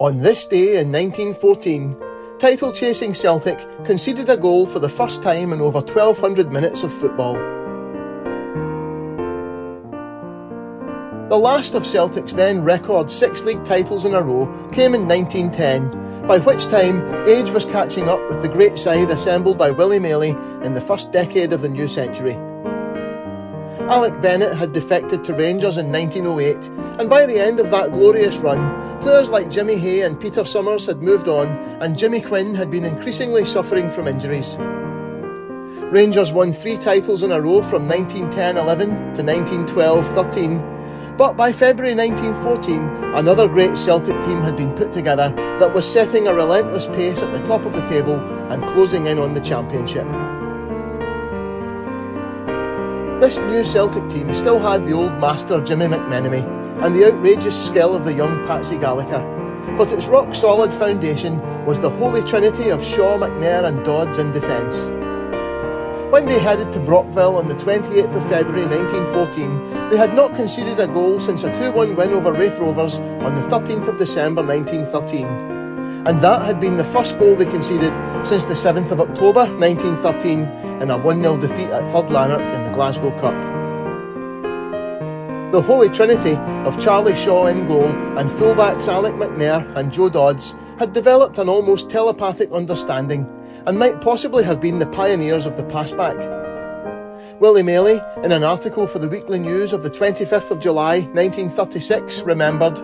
On this day in 1914, title-chasing Celtic conceded a goal for the first time in over 1,200 minutes of football. The last of Celtic's then record 6 league titles in a row came in 1910, by which time age was catching up with the great side assembled by Willie Maley in the first decade of the new century. Alec Bennett had defected to Rangers in 1908, and by the end of that glorious run, players like Jimmy Hay and Peter Summers had moved on, and Jimmy Quinn had been increasingly suffering from injuries. Rangers won 3 titles in a row from 1910-11 to 1912-13, but by February 1914, another great Celtic team had been put together that was setting a relentless pace at the top of the table and closing in on the championship. This new Celtic team still had the old master Jimmy McMenemy and the outrageous skill of the young Patsy Gallagher, but its rock-solid foundation was the holy trinity of Shaw, McNair and Dodds in defence. When they headed to Brockville on the 28th of February 1914, they had not conceded a goal since a 2-1 win over Raith Rovers on the 13th of December 1913. And that had been the first goal they conceded since the 7th of October 1913 in a 1-0 defeat at Third Lanark in the Glasgow Cup. The holy trinity of Charlie Shaw in goal and fullbacks Alec McNair and Joe Dodds had developed an almost telepathic understanding and might possibly have been the pioneers of the passback. Willie Maley, in an article for the Weekly News of the 25th of July 1936, remembered,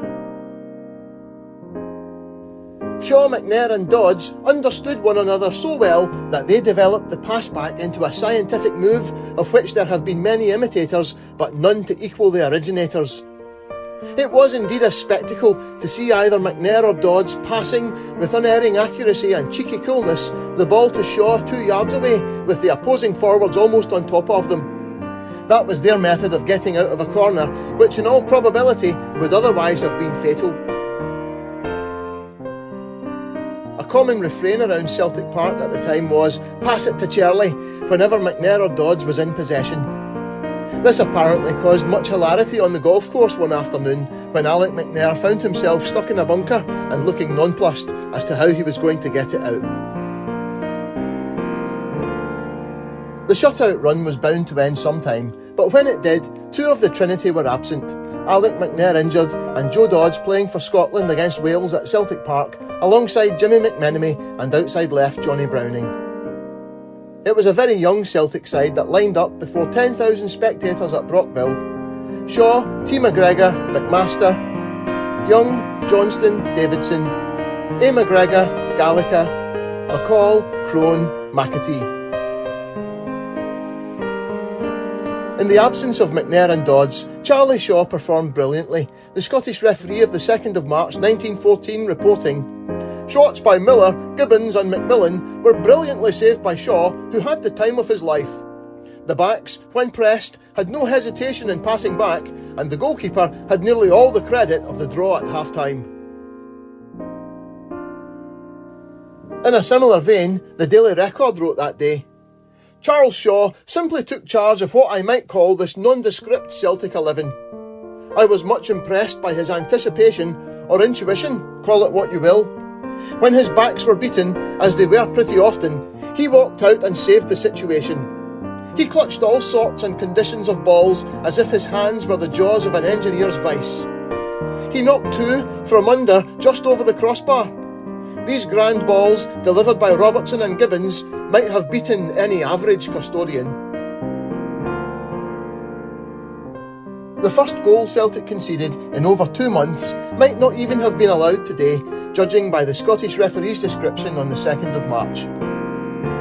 "Shaw, McNair and Dodds understood one another so well that they developed the passback into a scientific move of which there have been many imitators, but none to equal the originators. It was indeed a spectacle to see either McNair or Dodds passing with unerring accuracy and cheeky coolness the ball to Shaw 2 yards away with the opposing forwards almost on top of them. That was their method of getting out of a corner, which in all probability would otherwise have been fatal." A common refrain around Celtic Park at the time was "pass it to Charlie" whenever McNair or Dodds was in possession. This apparently caused much hilarity on the golf course one afternoon when Alec McNair found himself stuck in a bunker and looking nonplussed as to how he was going to get it out. The shutout run was bound to end sometime, but when it did, 2 of the Trinity were absent, Alec McNair injured and Joe Dodds playing for Scotland against Wales at Celtic Park alongside Jimmy McMenemy and outside left Johnny Browning. It was a very young Celtic side that lined up before 10,000 spectators at Brockville. Shaw, T. McGregor, McMaster, Young, Johnston, Davidson, A. McGregor, Gallagher, McCall, Crone, McAtee. In the absence of McNair and Dodds, Charlie Shaw performed brilliantly, the Scottish referee of the 2nd of March 1914 reporting, "Shots by Miller, Gibbons and McMillan were brilliantly saved by Shaw, who had the time of his life. The backs, when pressed, had no hesitation in passing back, and the goalkeeper had nearly all the credit of the draw at half-time." In a similar vein, the Daily Record wrote that day, "Charles Shaw simply took charge of what I might call this nondescript Celtic 11. I was much impressed by his anticipation, or intuition, call it what you will. When his backs were beaten, as they were pretty often, he walked out and saved the situation. He clutched all sorts and conditions of balls as if his hands were the jaws of an engineer's vice. He knocked 2 from under just over the crossbar. These grand balls, delivered by Robertson and Gibbons, might have beaten any average custodian." The first goal Celtic conceded in over 2 months might not even have been allowed today, judging by the Scottish referee's description on the 2nd of March.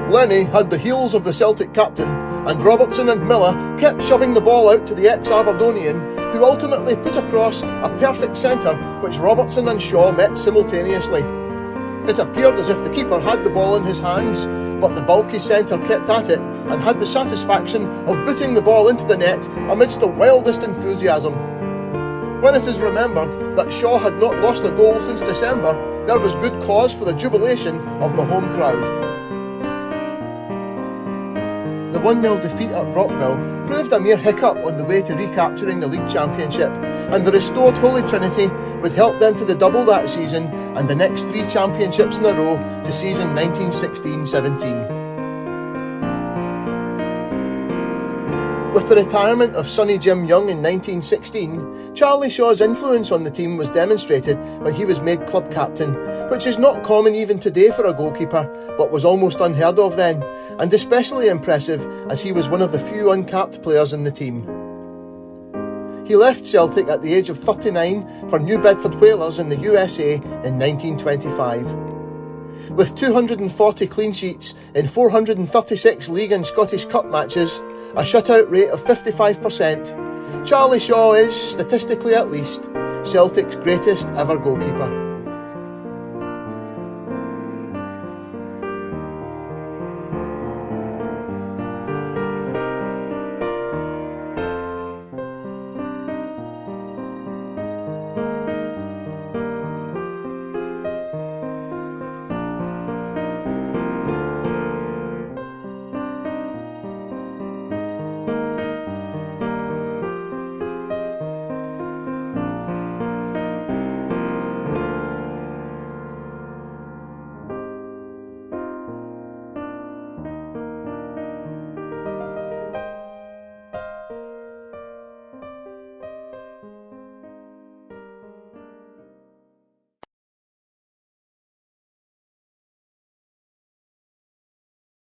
"Lenny had the heels of the Celtic captain, and Robertson and Miller kept shoving the ball out to the ex-Aberdonian, who ultimately put across a perfect centre which Robertson and Shaw met simultaneously. It appeared as if the keeper had the ball in his hands, but the bulky centre kept at it and had the satisfaction of booting the ball into the net amidst the wildest enthusiasm. When it is remembered that Shaw had not lost a goal since December, there was good cause for the jubilation of the home crowd." The 1-0 defeat at Brockville proved a mere hiccup on the way to recapturing the league championship, and the restored Holy Trinity would help them to the double that season and the next 3 championships in a row to season 1916-17. With the retirement of Sonny Jim Young in 1916, Charlie Shaw's influence on the team was demonstrated when he was made club captain, which is not common even today for a goalkeeper, but was almost unheard of then, and especially impressive as he was one of the few uncapped players in the team. He left Celtic at the age of 39 for New Bedford Whalers in the USA in 1925. With 240 clean sheets in 436 League and Scottish Cup matches, a shutout rate of 55%, Charlie Shaw is, statistically at least, Celtic's greatest ever goalkeeper.